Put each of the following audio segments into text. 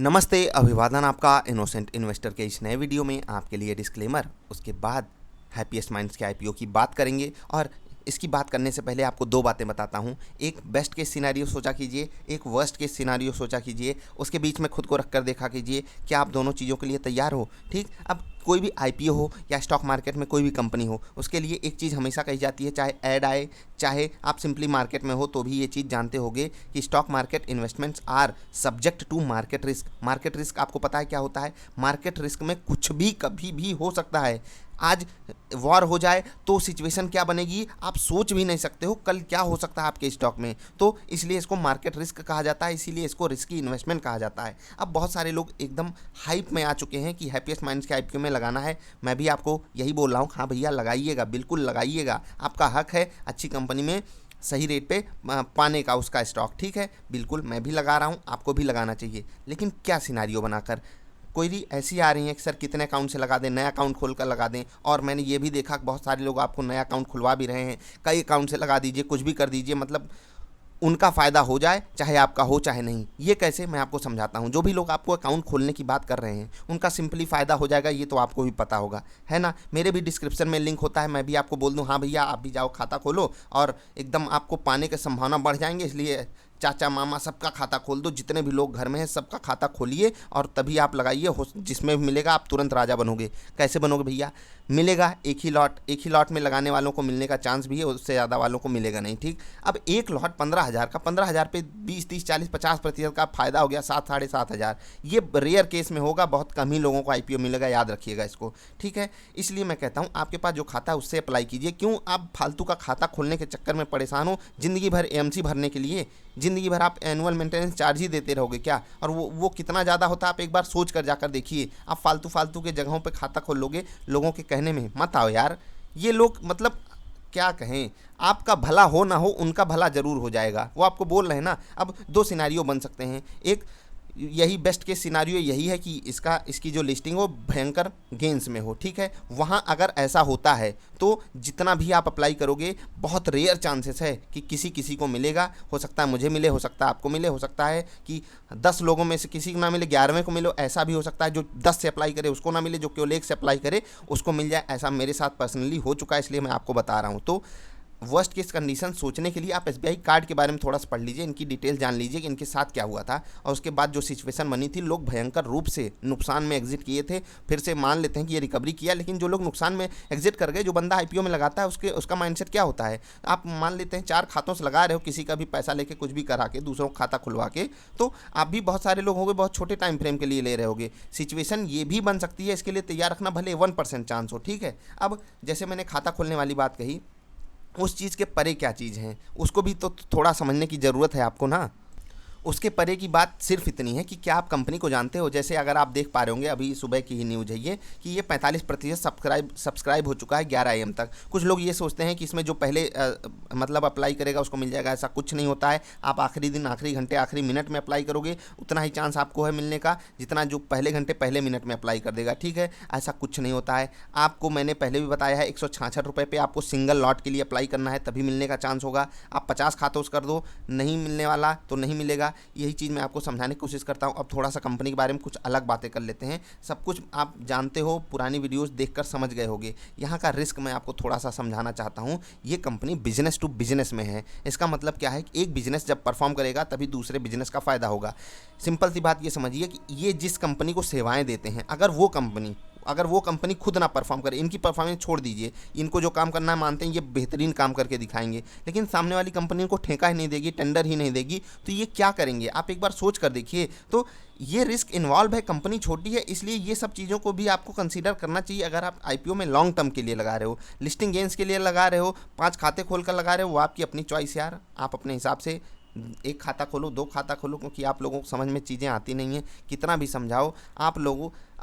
नमस्ते, अभिवादन आपका इनोसेंट इन्वेस्टर के इस नए वीडियो में आपके लिए डिस्क्लेमर, उसके बाद हैप्पीएस्ट माइंड्स के आईपीओ की बात करेंगे। और इसकी बात करने से पहले आपको दो बातें बताता हूँ। एक बेस्ट केस सिनेरियो सोचा कीजिए, एक वर्स्ट केस सिनेरियो सोचा कीजिए, उसके बीच में खुद को रख कर देखा कीजिए क्या आप दोनों चीज़ों के लिए तैयार हो। ठीक, अब कोई भी आईपीओ हो या स्टॉक मार्केट में कोई भी कंपनी हो, उसके लिए एक चीज़ हमेशा कही जाती है, चाहे ऐड आए चाहे आप सिंपली मार्केट में हो तो भी ये चीज़ जानते होंगे कि stock market investments are subject to market risk. Market risk आपको पता है क्या होता है? मार्केट रिस्क में कुछ भी कभी भी हो सकता है। आज वॉर हो जाए तो सिचुएशन क्या बनेगी आप सोच भी नहीं सकते हो, कल क्या हो सकता है आपके स्टॉक में। तो इसलिए इसको मार्केट रिस्क कहा जाता है, इसीलिए इसको रिस्की इन्वेस्टमेंट कहा जाता है। अब बहुत सारे लोग एकदम हाइप में आ चुके हैं कि हैप्पीएस्ट माइंड्स के आईपीओ में लगाना है। मैं भी आपको यही बोल रहा हूँ, हाँ भैया लगाइएगा, बिल्कुल लगाइएगा, आपका हक है अच्छी कंपनी में सही रेट पे पाने का उसका स्टॉक। ठीक है, बिल्कुल मैं भी लगा रहा हूँ, आपको भी लगाना चाहिए, लेकिन क्या सिनारियो बनाकर। कोई भी ऐसी आ रही है कि सर कितने अकाउंट से लगा दें, नया अकाउंट खोल कर लगा दें। और मैंने ये भी देखा कि बहुत सारे लोग आपको नया अकाउंट खुलवा भी रहे हैं, कई अकाउंट से लगा दीजिए, कुछ भी कर दीजिए, मतलब उनका फ़ायदा हो जाए चाहे आपका हो चाहे नहीं। ये कैसे, मैं आपको समझाता हूँ। जो भी लोग आपको अकाउंट खोलने की बात कर रहे हैं उनका सिंपली फ़ायदा हो जाएगा, ये तो आपको भी पता होगा, है ना। मेरे भी डिस्क्रिप्शन में लिंक होता है, मैं भी आपको बोल दूँ हाँ भैया आप भी जाओ खाता खोलो, और एकदम आपको पाने की संभावना बढ़ जाएंगे। इसलिए चाचा मामा सबका खाता खोल दो, जितने भी लोग घर में हैं सबका खाता खोलिए और तभी आप लगाइए। हो जिसमें भी मिलेगा आप तुरंत राजा बनोगे। कैसे बनोगे भैया? मिलेगा एक ही लॉट में लगाने वालों को मिलने का चांस भी है, उससे ज़्यादा वालों को मिलेगा नहीं। ठीक, अब एक लॉट 15,000 का, 15,000 पे 20, 30, 40, 50% का फ़ायदा हो गया 7, 7,500। ये रेयर केस में होगा, बहुत कम ही लोगों को आईपीओ मिलेगा, याद रखिएगा इसको। ठीक है, इसलिए मैं कहता हूँ आपके पास जो खाता है उससे अप्लाई कीजिए। क्यों आप फालतू का खाता खोलने के चक्कर में परेशान हो? ज़िंदगी भर एएमसी भरने के लिए ज़िंदगी भर आप एनुअल मेंटेनेंस चार्ज ही देते रहोगे क्या? और वो कितना ज़्यादा होता है आप एक बार सोच कर जाकर देखिए। आप फालतू के जगहों पे खाता खोल लोगे, लोगों के कहने में मत आओ यार। ये लोग मतलब क्या कहें, आपका भला हो ना हो उनका भला ज़रूर हो जाएगा, वो आपको बोल रहे हैं ना। अब दो सिनारियो बन सकते हैं। एक यही बेस्ट केस सिनारियो यही है कि इसकी जो लिस्टिंग हो भयंकर गेंस में हो। ठीक है, वहाँ अगर ऐसा होता है तो जितना भी आप अप्लाई करोगे बहुत रेयर चांसेस है कि किसी किसी को मिलेगा। हो सकता है मुझे मिले, हो सकता है आपको मिले, हो सकता है कि 10 लोगों में से किसी को ना मिले, 11वें को मिले। ऐसा भी हो सकता है जो 10 से अप्लाई करे उसको ना मिले, जो केवल 1 से अप्लाई करे उसको मिल जाए। ऐसा मेरे साथ पर्सनली हो चुका है, इसलिए मैं आपको बता रहा हूँ। तो वर्स्ट केस कंडीशन सोचने के लिए आप एसबीआई कार्ड के बारे में थोड़ा सा पढ़ लीजिए, इनकी डिटेल जान लीजिए कि इनके साथ क्या हुआ था। और उसके बाद जो सिचुएशन बनी थी, लोग भयंकर रूप से नुकसान में एग्जिट किए थे। फिर से मान लेते हैं कि ये रिकवरी किया, लेकिन जो लोग नुकसान में एग्जिट कर गए, जो बंदा आईपीओ में लगाता है उसका माइंडसेट क्या होता है? आप मान लेते हैं 4 खातों से लगा रहे हो, किसी का भी पैसा लेके कुछ भी करा के दूसरों का खाता खुलवा के, तो आप भी बहुत सारे लोग होंगे बहुत छोटे टाइम फ्रेम के लिए ले रहे होगे। सिचुएशन ये भी बन सकती है, इसके लिए तैयार रखना, भले 1% चांस हो। ठीक है, अब जैसे मैंने खाता खोलने वाली बात कही, उस चीज़ के परे क्या चीज़ है उसको भी तो थोड़ा समझने की ज़रूरत है आपको ना। उसके परे की बात सिर्फ इतनी है कि क्या आप कंपनी को जानते हो। जैसे अगर आप देख पा रहे होंगे, अभी सुबह की ही न्यूज़ है ये, कि ये 45% सब्सक्राइब हो चुका है 11 AM तक। कुछ लोग ये सोचते हैं कि इसमें जो पहले मतलब अप्लाई करेगा उसको मिल जाएगा, ऐसा कुछ नहीं होता है। आप आखिरी दिन, आखिरी घंटे, आखिरी मिनट में अप्लाई करोगे उतना ही चांस आपको है मिलने का जितना जो पहले घंटे पहले मिनट में अप्लाई कर देगा। ठीक है, ऐसा कुछ नहीं होता है। आपको मैंने पहले भी बताया है, 166 रुपये पर आपको सिंगल लॉट के लिए अप्लाई करना है, तभी मिलने का चांस होगा। आप 50 खातों से कर दो, नहीं मिलने वाला तो नहीं मिलेगा। यही चीज़ मैं आपको समझाने की कोशिश करता हूँ। अब थोड़ा सा कंपनी के बारे में कुछ अलग बातें कर लेते हैं। सब कुछ आप जानते हो, पुरानी वीडियोस देखकर समझ गए होंगे। यहाँ का रिस्क मैं आपको थोड़ा सा समझाना चाहता हूँ। ये कंपनी बिजनेस टू बिजनेस में है। इसका मतलब क्या है कि एक बिजनेस जब परफॉर्म करेगा तभी दूसरे बिजनेस का फ़ायदा होगा। सिंपल सी बात ये समझिए कि ये जिस कंपनी को सेवाएँ देते हैं, अगर वो कंपनी खुद ना परफॉर्म करे, इनकी परफॉर्मेंस छोड़ दीजिए, इनको जो काम करना है मानते हैं ये बेहतरीन काम करके दिखाएंगे, लेकिन सामने वाली कंपनी को ठेका ही नहीं देगी, टेंडर ही नहीं देगी, तो ये क्या करेंगे आप एक बार सोच कर देखिए। तो ये रिस्क इन्वॉल्व है, कंपनी छोटी है, इसलिए ये सब चीज़ों को भी आपको कंसीडर करना चाहिए। अगर आप आईपीओ में लॉन्ग टर्म के लिए लगा रहे हो, लिस्टिंग गेंस के लिए लगा रहे हो, 5 खाते खोल कर लगा रहे हो, वो आपकी अपनी चॉइस यार। आप अपने हिसाब से 1 खाता खोलो, 2 खाता खोलो, क्योंकि आप लोगों को समझ में चीज़ें आती नहीं हैं। कितना भी समझाओ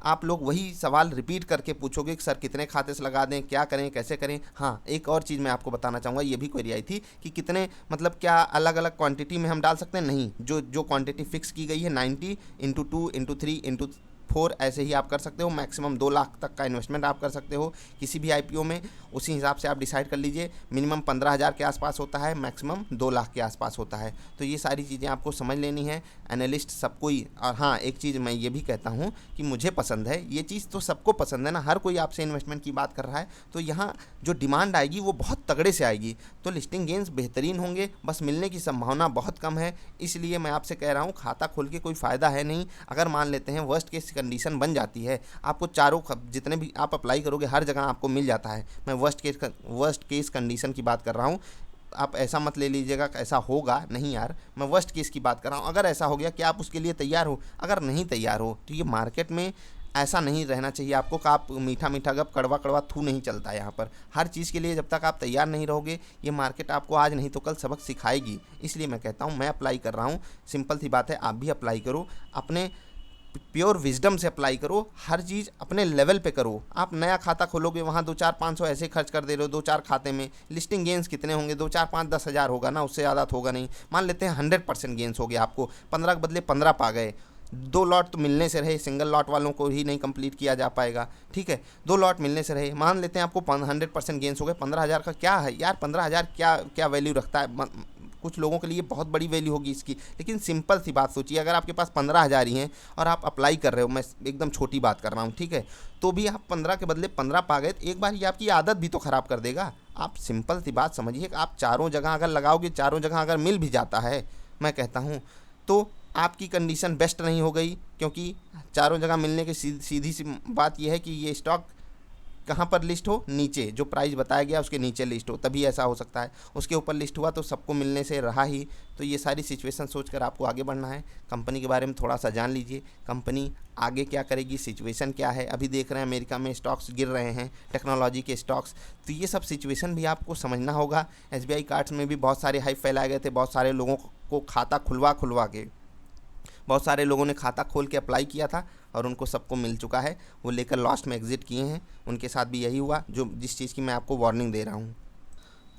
आप लोग वही सवाल रिपीट करके पूछोगे कि सर कितने खाते से लगा दें, क्या करें, कैसे करें। हाँ, एक और चीज़ मैं आपको बताना चाहूँगा, ये भी क्वेरी आई थी कि कितने मतलब क्या अलग अलग क्वांटिटी में हम डाल सकते हैं। नहीं, जो क्वांटिटी फिक्स की गई है 90 × 2 × 3 × 4 ऐसे ही आप कर सकते हो। मैक्सिमम 2 लाख तक का इन्वेस्टमेंट आप कर सकते हो किसी भी आईपीओ में। उसी हिसाब से आप डिसाइड कर लीजिए। मिनिमम 15,000 के आसपास होता है, मैक्सिमम 2 लाख के आसपास होता है। तो ये सारी चीज़ें आपको समझ लेनी है। एनालिस्ट सबको ही, और हाँ एक चीज़ मैं ये भी कहता हूँ कि मुझे पसंद है ये चीज़, तो सबको पसंद है ना, हर कोई आपसे इन्वेस्टमेंट की बात कर रहा है, तो यहाँ जो डिमांड आएगी वो बहुत तगड़े से आएगी, तो लिस्टिंग गेन्स बेहतरीन होंगे, बस मिलने की संभावना बहुत कम है। इसलिए मैं आपसे कह रहा हूँ खाता खोल के कोई फ़ायदा है नहीं। अगर मान लेते हैं वर्स्ट केस कंडीशन बन जाती है, आपको चारों जितने भी आप अप्लाई करोगे हर जगह आपको मिल जाता है। मैं वर्स्ट केस कंडीशन की बात कर रहा हूँ, आप ऐसा मत ले लीजिएगा ऐसा होगा नहीं यार, मैं वर्स्ट केस की बात कर रहा हूँ। अगर ऐसा हो गया कि आप उसके लिए तैयार हो, अगर नहीं तैयार हो तो ये मार्केट में ऐसा नहीं रहना चाहिए आपको कि आप मीठा मीठा गप कड़वा कड़वा थू नहीं चलता। यहाँ पर हर चीज़ के लिए जब तक आप तैयार नहीं रहोगे, ये मार्केट आपको आज नहीं तो कल सबक सिखाएगी। इसलिए मैं कहता हूँ मैं अप्लाई कर रहा हूँ, सिंपल सी बात है, आप भी अप्लाई करो, अपने प्योर विजडम से अप्लाई करो, हर चीज़ अपने लेवल पे करो। आप नया खाता खोलोगे वहाँ 2-4-500 ऐसे खर्च कर दे रहे हो 2-4 खाते में, लिस्टिंग गेंस कितने होंगे, 2-4-5-10 हज़ार होगा ना, उससे ज़्यादा तो होगा नहीं। मान लेते हैं 100% गेंस हो गया, आपको 15 के बदले 15 पा गए। 2 लॉट तो मिलने से रहे, सिंगल लॉट वालों को ही नहीं कंप्लीट किया जा पाएगा, ठीक है, 2 लॉट मिलने से रहे। मान लेते हैं आपको 100% गेंस हो गए, 15,000 का क्या है यार, 15,000 क्या क्या वैल्यू रखता है, कुछ लोगों के लिए बहुत बड़ी वैल्यू होगी इसकी, लेकिन सिंपल सी बात सोचिए, अगर आपके पास 15,000 ही हैं और आप अप्लाई कर रहे हो, मैं एकदम छोटी बात कर रहा हूँ, ठीक है, तो भी आप 15 के बदले 15 पा गए, तो एक बार ये आपकी आदत भी तो ख़राब कर देगा। आप सिंपल सी बात समझिए, आप चारों जगह अगर लगाओगे, चारों जगह अगर मिल भी जाता है, मैं कहता हूँ तो आपकी कंडीशन बेस्ट नहीं हो गई, क्योंकि चारों जगह मिलने की सीधी सी बात यह है कि ये स्टॉक कहाँ पर लिस्ट हो, नीचे जो प्राइस बताया गया उसके नीचे लिस्ट हो, तभी ऐसा हो सकता है। उसके ऊपर लिस्ट हुआ तो सबको मिलने से रहा ही। तो ये सारी सिचुएशन सोचकर आपको आगे बढ़ना है। कंपनी के बारे में थोड़ा सा जान लीजिए, कंपनी आगे क्या करेगी, सिचुएशन क्या है। अभी देख रहे हैं अमेरिका में स्टॉक्स गिर रहे हैं, टेक्नोलॉजी के स्टॉक्स, तो ये सब सिचुएशन भी आपको समझना होगा। SBI कार्ड्स में भी बहुत सारे हाइप फैलाए गए थे, बहुत सारे लोगों को खाता खुलवा के बहुत सारे लोगों ने खाता खोल के अप्लाई किया था और उनको सबको मिल चुका है, वो लेकर लास्ट में एग्ज़िट किए हैं। उनके साथ भी यही हुआ, जो जिस चीज़ की मैं आपको वार्निंग दे रहा हूँ।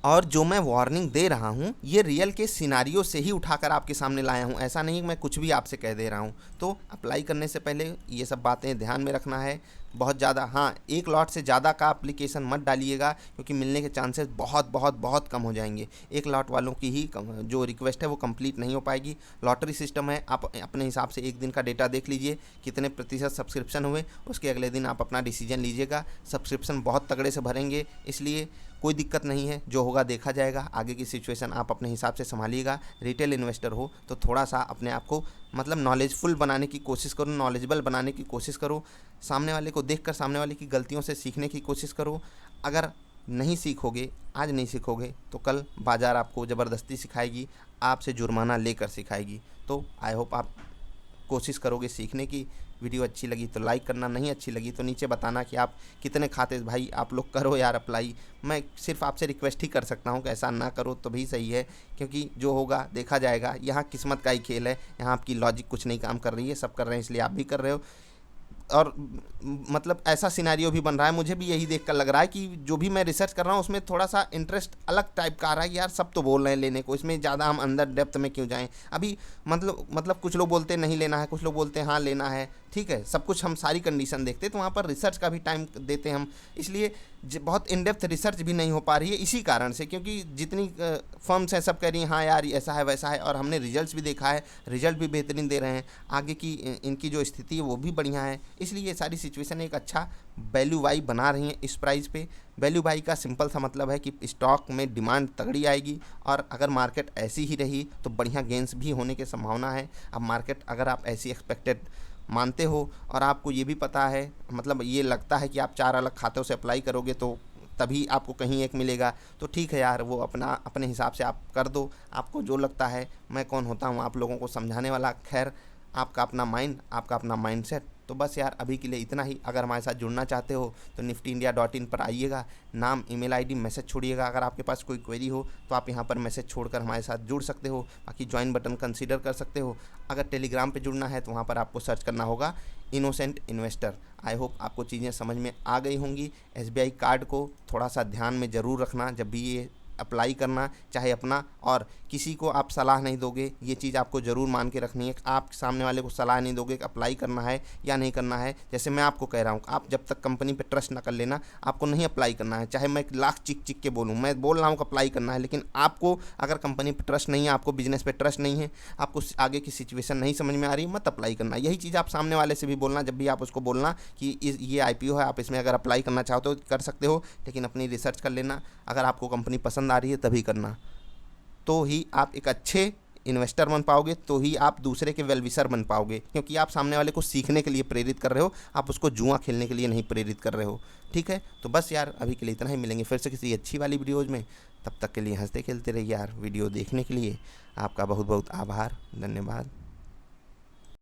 और जो मैं वार्निंग दे रहा हूँ ये रियल के सिनारियो से ही उठाकर आपके सामने लाया हूँ, ऐसा नहीं मैं कुछ भी आपसे कह दे रहा हूँ। तो अप्लाई करने से पहले ये सब बातें ध्यान में रखना है। बहुत ज़्यादा, हाँ, एक लॉट से ज़्यादा का एप्लीकेशन मत डालिएगा, क्योंकि मिलने के चांसेस बहुत कम हो जाएंगे। एक लॉट वालों की ही जो रिक्वेस्ट है वो कंप्लीट नहीं हो पाएगी। लॉटरी सिस्टम है, आप अपने हिसाब से एक दिन का डेटा देख लीजिए, कितने प्रतिशत सब्सक्रिप्शन हुए, उसके अगले दिन आप अपना डिसीजन लीजिएगा। सब्सक्रिप्शन बहुत तगड़े से भरेंगे, इसलिए कोई दिक्कत नहीं है, जो होगा देखा जाएगा। आगे की सिचुएशन आप अपने हिसाब से संभालिएगा। रिटेल इन्वेस्टर हो तो थोड़ा सा अपने आप को मतलब नॉलेजफुल बनाने की कोशिश करो, नॉलेजेबल बनाने की कोशिश करो, सामने वाले को देखकर सामने वाले की गलतियों से सीखने की कोशिश करो। अगर नहीं सीखोगे, आज नहीं सीखोगे, तो कल बाज़ार आपको ज़बरदस्ती सिखाएगी, आपसे जुर्माना लेकर सिखाएगी। तो आई होप आप कोशिश करोगे सीखने की। वीडियो अच्छी लगी तो लाइक करना, नहीं अच्छी लगी तो नीचे बताना कि आप कितने खाते, भाई आप लोग करो यार अप्लाई। मैं सिर्फ आपसे रिक्वेस्ट ही कर सकता हूँ कि ऐसा ना करो तो भी सही है, क्योंकि जो होगा देखा जाएगा। यहाँ किस्मत का ही खेल है, यहाँ आपकी लॉजिक कुछ नहीं काम कर रही है, सब कर रहे हैं इसलिए आप भी कर रहे हो। और मतलब ऐसा सिनेरियो भी बन रहा है, मुझे भी यही देखकर लग रहा है कि जो भी मैं रिसर्च कर रहा हूँ उसमें थोड़ा सा इंटरेस्ट अलग टाइप का आ रहा है कि यार सब तो बोल रहे हैं लेने को, इसमें ज़्यादा हम अंदर डेप्थ में क्यों जाएं। अभी मतलब कुछ लोग बोलते हैं नहीं लेना है, कुछ लोग बोलते हैं हाँ लेना है, ठीक है, सब कुछ हम सारी कंडीशन देखते हैं, तो वहाँ पर रिसर्च का भी टाइम देते हैं हम, इसलिए बहुत इन डेप्थ रिसर्च भी नहीं हो पा रही है इसी कारण से, क्योंकि जितनी फर्म्स हैं सब कह रही हैं हाँ यार ऐसा है वैसा है, और हमने रिजल्ट्स भी देखा है, रिजल्ट भी बेहतरीन दे रहे हैं, आगे की इनकी जो स्थिति है वो भी बढ़िया है। इसलिए ये सारी सिचुएशन एक अच्छा वैल्यू बाई बना रही हैं इस प्राइस पे। वैल्यू बाई का सिंपल सा मतलब है कि स्टॉक में डिमांड तगड़ी आएगी, और अगर मार्केट ऐसी ही रही तो बढ़िया गेंस भी होने की संभावना है। अब मार्केट अगर आप ऐसी एक्सपेक्टेड मानते हो और आपको ये भी पता है, मतलब ये लगता है कि आप 4 अलग खातों से अप्लाई करोगे तो तभी आपको कहीं एक मिलेगा, तो ठीक है यार, वो अपने हिसाब से आप कर दो, आपको जो लगता है। मैं कौन होता हूँ आप लोगों को समझाने वाला, खैर आपका अपना माइंड, आपका अपना माइंडसेट। तो बस यार अभी के लिए इतना ही। अगर हमारे साथ जुड़ना चाहते हो तो niftyindia.in पर आइएगा, नाम, ईमेल आईडी, मैसेज छोड़िएगा। अगर आपके पास कोई क्वेरी हो तो आप यहाँ पर मैसेज छोड़कर हमारे साथ जुड़ सकते हो, बाकी ज्वाइन बटन कंसीडर कर सकते हो। अगर टेलीग्राम पे जुड़ना है तो वहाँ पर आपको सर्च करना होगा इनोसेंट इन्वेस्टर। आई होप आपको चीज़ें समझ में आ गई होंगी। SBI कार्ड को थोड़ा सा ध्यान में ज़रूर रखना, जब भी ये अप्लाई करना, चाहे अपना, और किसी को आप सलाह नहीं दोगे, ये चीज़ आपको ज़रूर मान के रखनी है। आप सामने वाले को सलाह नहीं दोगे कि अप्लाई करना है या नहीं करना है। जैसे मैं आपको कह रहा हूँ, आप जब तक कंपनी पे ट्रस्ट ना कर लेना, आपको नहीं अप्लाई करना है। चाहे मैं 1,00,000 चिक चिक के बोलूँ, मैं बोल रहा हूँ कि अप्लाई करना है, लेकिन आपको अगर कंपनी पे ट्रस्ट नहीं है, आपको बिजनेस पे ट्रस्ट नहीं है, आपको आगे की सिचुएशन नहीं समझ में आ रही, मत अप्लाई करना। यही चीज़ आप सामने वाले से भी बोलना, जब भी आप उसको बोलना कि ये IPO है, आप इसमें अगर अप्लाई करना चाहते हो तो कर सकते हो, लेकिन अपनी रिसर्च कर लेना। अगर आपको कंपनी पसंद आ रही है तभी करना, तो ही आप एक अच्छे इन्वेस्टर बन पाओगे, तो ही आप दूसरे के वेल विशर बन पाओगे, क्योंकि आप सामने वाले को सीखने के लिए प्रेरित कर रहे हो, आप उसको जुआ खेलने के लिए नहीं प्रेरित कर रहे हो। ठीक है, तो बस यार अभी के लिए इतना ही, मिलेंगे फिर से किसी अच्छी वाली वीडियोज़ में। तब तक के लिए हंसते खेलते रहिए यार। वीडियो देखने के लिए आपका बहुत बहुत आभार, धन्यवाद।